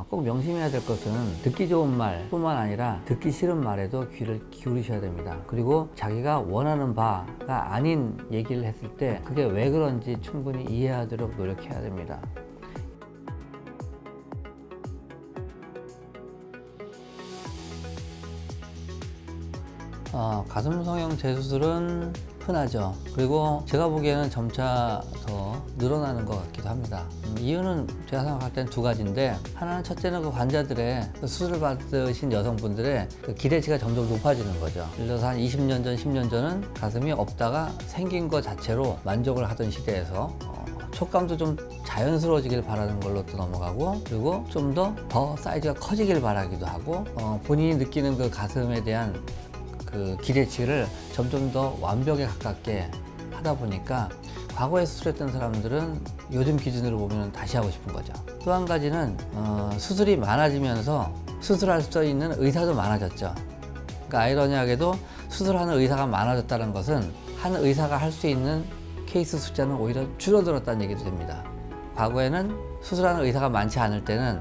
꼭 명심해야 될 것은 듣기 좋은 말뿐만 아니라 듣기 싫은 말에도 귀를 기울이셔야 됩니다. 그리고 자기가 원하는 바가 아닌 얘기를 했을 때 그게 왜 그런지 충분히 이해하도록 노력해야 됩니다. 가슴 성형 재수술은 흔하죠. 그리고 제가 보기에는 점차 더 늘어나는 것 같기도 합니다. 이유는 제가 생각할 때는 두 가지인데, 하나는 첫째는 그 환자들의 수술을 받으신 여성분들의 그 기대치가 점점 높아지는 거죠. 예를 들어서 한 20년 전, 10년 전은 가슴이 없다가 생긴 것 자체로 만족을 하던 시대에서 촉감도 좀 자연스러워지길 바라는 걸로 또 넘어가고, 그리고 좀 더 사이즈가 커지길 바라기도 하고, 본인이 느끼는 그 가슴에 대한 그 기대치를 점점 더 완벽에 가깝게 하다 보니까 과거에 수술했던 사람들은 요즘 기준으로 보면 다시 하고 싶은 거죠. 또 한 가지는 수술이 많아지면서 수술할 수 있는 의사도 많아졌죠. 그러니까 아이러니하게도 수술하는 의사가 많아졌다는 것은 한 의사가 할 수 있는 케이스 숫자는 오히려 줄어들었다는 얘기도 됩니다. 과거에는 수술하는 의사가 많지 않을 때는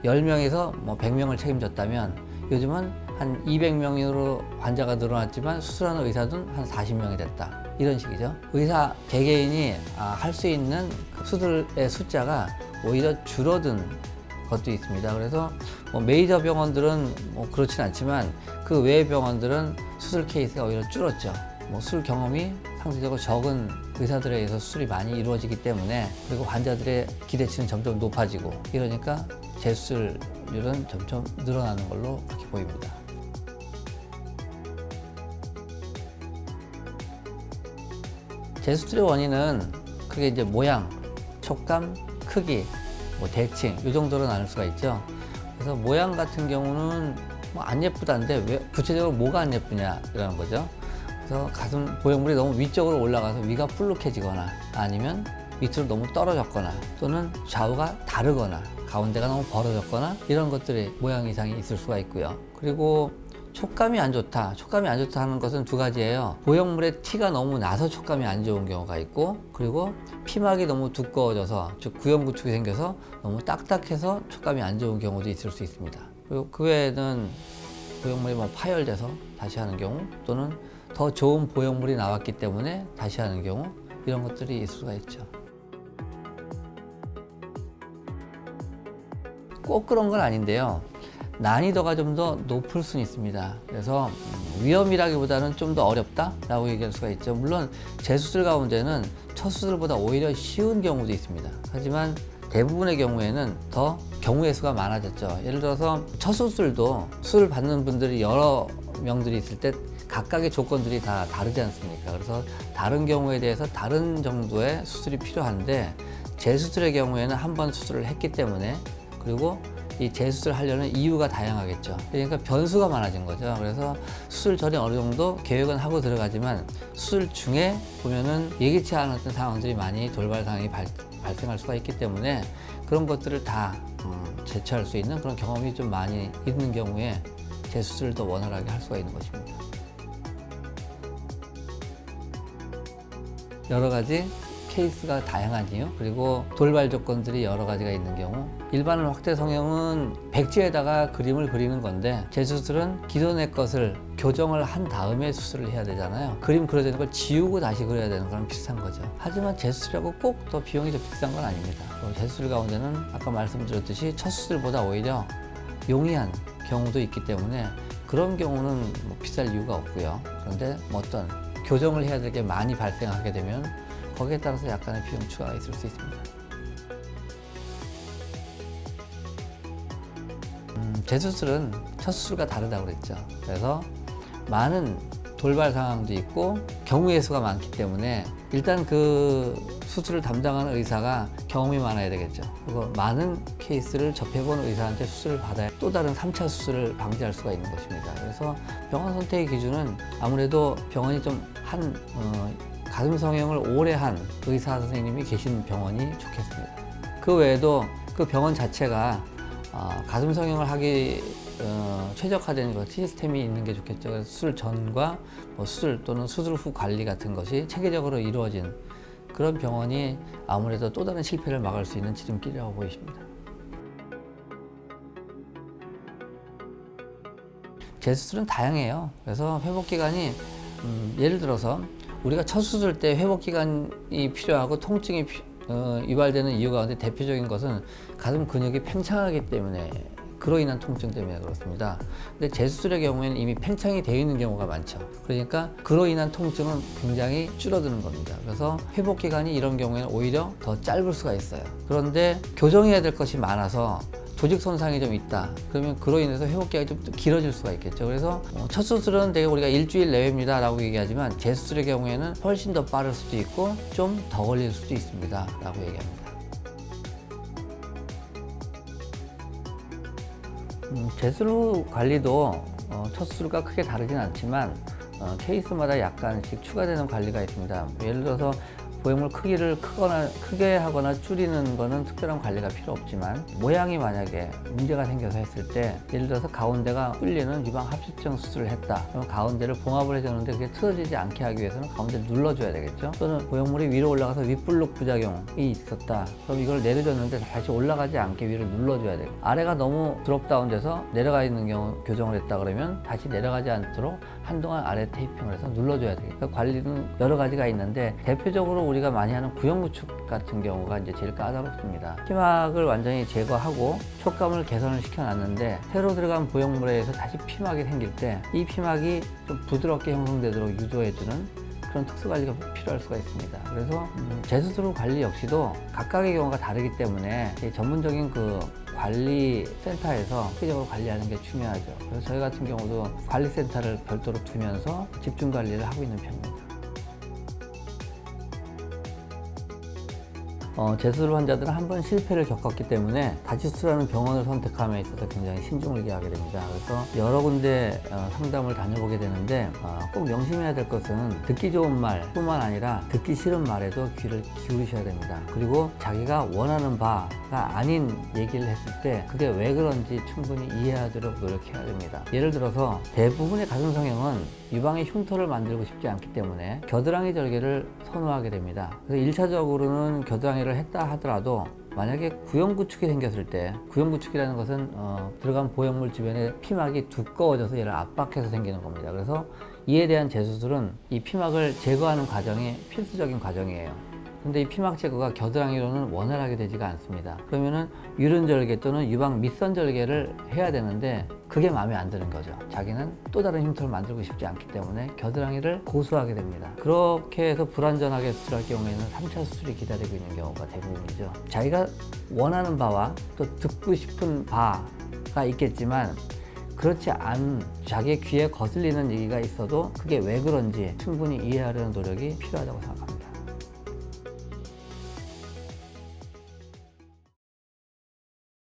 10명에서 100명을 책임졌다면, 요즘은 한 200명으로 환자가 늘어났지만 수술하는 의사는 한 40명이 됐다. 이런 식이죠. 의사 개개인이 할 수 있는 수술의 숫자가 오히려 줄어든 것도 있습니다. 그래서 메이저 병원들은 그렇진 않지만 그 외의 병원들은 수술 케이스가 오히려 줄었죠. 수술 경험이 상대적으로 적은 의사들에 의해서 수술이 많이 이루어지기 때문에, 그리고 환자들의 기대치는 점점 높아지고, 이러니까 재수술률은 점점 늘어나는 걸로 그렇게 보입니다. 재수술의 원인은 크게 이제 모양, 촉감, 크기, 대칭 이 정도로 나눌 수가 있죠. 그래서 모양 같은 경우는 안 예쁘다는데 왜 구체적으로 뭐가 안 예쁘냐라는 거죠. 그래서 가슴 보형물이 너무 위쪽으로 올라가서 위가 불룩해지거나, 아니면 밑으로 너무 떨어졌거나, 또는 좌우가 다르거나, 가운데가 너무 벌어졌거나, 이런 것들이 모양 이상이 있을 수가 있고요. 그리고 촉감이 안 좋다. 촉감이 안 좋다 하는 것은 두 가지예요. 보형물에 티가 너무 나서 촉감이 안 좋은 경우가 있고, 그리고 피막이 너무 두꺼워져서, 즉 구형구축이 생겨서 너무 딱딱해서 촉감이 안 좋은 경우도 있을 수 있습니다. 그리고 그 외에는 보형물이 파열돼서 다시 하는 경우, 또는 더 좋은 보형물이 나왔기 때문에 다시 하는 경우, 이런 것들이 있을 수가 있죠. 꼭 그런 건 아닌데요. 난이도가 좀 더 높을 수는 있습니다. 그래서 위험이라기보다는 좀 더 어렵다라고 얘기할 수가 있죠. 물론 재수술 가운데는 첫 수술보다 오히려 쉬운 경우도 있습니다. 하지만 대부분의 경우에는 더 경우의 수가 많아졌죠. 예를 들어서 첫 수술도 수술 받는 분들이 여러 명들이 있을 때 각각의 조건들이 다 다르지 않습니까? 그래서 다른 경우에 대해서 다른 정도의 수술이 필요한데, 재수술의 경우에는 한 번 수술을 했기 때문에, 그리고 이 재수술을 하려는 이유가 다양하겠죠. 그러니까 변수가 많아진 거죠. 그래서 수술 전에 어느 정도 계획은 하고 들어가지만, 수술 중에 보면은 예기치 않았던 상황들이 많이 돌발 상황이 발생할 수가 있기 때문에, 그런 것들을 다 제쳐할 수 있는 그런 경험이 좀 많이 있는 경우에 재수술을 더 원활하게 할 수가 있는 것입니다. 여러 가지 케이스가 다양한 이유, 그리고 돌발 조건들이 여러 가지가 있는 경우, 일반 확대 성형은 백지에다가 그림을 그리는 건데, 재수술은 기존의 것을 교정을 한 다음에 수술을 해야 되잖아요. 그림 그려져 있는 걸 지우고 다시 그려야 되는 거랑 비슷한 거죠. 하지만 재수술하고 꼭 더 비용이 더 비싼 건 아닙니다. 재수술 가운데는 아까 말씀드렸듯이 첫 수술보다 오히려 용이한 경우도 있기 때문에, 그런 경우는 비쌀 이유가 없고요. 그런데 어떤 교정을 해야 될 게 많이 발생하게 되면 거기에 따라서 약간의 비용 추가가 있을 수 있습니다. 재수술은 첫 수술과 다르다고 그랬죠. 그래서 많은 돌발 상황도 있고 경우의 수가 많기 때문에, 일단 그 수술을 담당하는 의사가 경험이 많아야 되겠죠. 그리고 많은 케이스를 접해본 의사한테 수술을 받아야 또 다른 3차 수술을 방지할 수가 있는 것입니다. 그래서 병원 선택의 기준은 아무래도 병원이 좀 가슴 성형을 오래 한 의사 선생님이 계신 병원이 좋겠습니다. 그 외에도 그 병원 자체가 가슴 성형을 하기 최적화된 시스템이 있는 게 좋겠죠. 그래서 수술 전과 수술 또는 수술 후 관리 같은 것이 체계적으로 이루어진 그런 병원이 아무래도 또 다른 실패를 막을 수 있는 지름길이라고 보입니다. 재수술은 다양해요. 그래서 회복 기간이 예를 들어서 우리가 첫 수술 때 회복 기간이 필요하고 통증이 유발되는 이유 가운데 대표적인 것은 가슴 근육이 팽창하기 때문에 그로 인한 통증 때문에 그렇습니다. 근데 재수술의 경우에는 이미 팽창이 되어 있는 경우가 많죠. 그러니까 그로 인한 통증은 굉장히 줄어드는 겁니다. 그래서 회복 기간이 이런 경우에는 오히려 더 짧을 수가 있어요. 그런데 교정해야 될 것이 많아서 조직 손상이 좀 있다. 그러면 그로 인해서 회복 기간이 좀 길어질 수가 있겠죠. 그래서 첫 수술은 되게 우리가 일주일 내외입니다 라고 얘기하지만 재수술의 경우에는 훨씬 더 빠를 수도 있고 좀 더 걸릴 수도 있습니다 라고 얘기합니다. 재수술 후 관리도 첫 수술과 크게 다르진 않지만 케이스마다 약간씩 추가되는 관리가 있습니다. 예를 들어서 보형물 크기를 크게 하거나 줄이는 거는 특별한 관리가 필요 없지만 모양이 만약에 문제가 생겨서 했을 때 예를 들어서 가운데가 뚫리는 유방 합집증 수술을 했다. 그럼 가운데를 봉합을 해주는데 그게 틀어지지 않게 하기 위해서는 가운데를 눌러줘야 되겠죠. 또는 보형물이 위로 올라가서 윗블록 부작용이 있었다. 그럼 이걸 내려줬는데 다시 올라가지 않게 위를 눌러줘야 돼요. 아래가 너무 드롭다운 돼서 내려가 있는 경우 교정을 했다 그러면 다시 내려가지 않도록 한동안 아래 테이핑을 해서 눌러줘야 되겠죠. 그러니까 관리는 여러 가지가 있는데 대표적으로 우리가 많이 하는 구형구축 같은 경우가 이제 제일 까다롭습니다. 피막을 완전히 제거하고 촉감을 개선을 시켜놨는데 새로 들어간 보형물에 의해서 다시 피막이 생길 때 이 피막이 좀 부드럽게 형성되도록 유도해주는 그런 특수관리가 필요할 수가 있습니다. 그래서 재수술 후 관리 역시도 각각의 경우가 다르기 때문에 전문적인 그 관리센터에서 체계적으로 관리하는 게 중요하죠. 그래서 저희 같은 경우도 관리센터를 별도로 두면서 집중 관리를 하고 있는 편입니다. 재수술 환자들은 한 번 실패를 겪었기 때문에 다시 수술하는 병원을 선택함에 있어서 굉장히 신중을 기하게 됩니다. 그래서 여러 군데 상담을 다녀보게 되는데 꼭 명심해야 될 것은 듣기 좋은 말뿐만 아니라 듣기 싫은 말에도 귀를 기울이셔야 됩니다. 그리고 자기가 원하는 바가 아닌 얘기를 했을 때 그게 왜 그런지 충분히 이해하도록 노력해야 됩니다. 예를 들어서 대부분의 가슴 성형은 유방의 흉터를 만들고 싶지 않기 때문에 겨드랑이 절개를 선호하게 됩니다. 그래서 1차적으로는 겨드랑이를 했다 하더라도 만약에 구형구축이 생겼을 때, 구형구축이라는 것은 들어간 보형물 주변에 피막이 두꺼워져서 얘를 압박해서 생기는 겁니다. 그래서 이에 대한 재수술은 이 피막을 제거하는 과정이 필수적인 과정이에요. 근데 이 피막 제거가 겨드랑이로는 원활하게 되지가 않습니다. 그러면은 유륜절개 또는 유방 밑선 절개를 해야 되는데 그게 마음에 안 드는 거죠. 자기는 또 다른 흉터를 만들고 싶지 않기 때문에 겨드랑이를 고수하게 됩니다. 그렇게 해서 불완전하게 수술할 경우에는 3차 수술이 기다리고 있는 경우가 대부분이죠. 자기가 원하는 바와 또 듣고 싶은 바가 있겠지만 그렇지 않은 자기의 귀에 거슬리는 얘기가 있어도 그게 왜 그런지 충분히 이해하려는 노력이 필요하다고 생각합니다.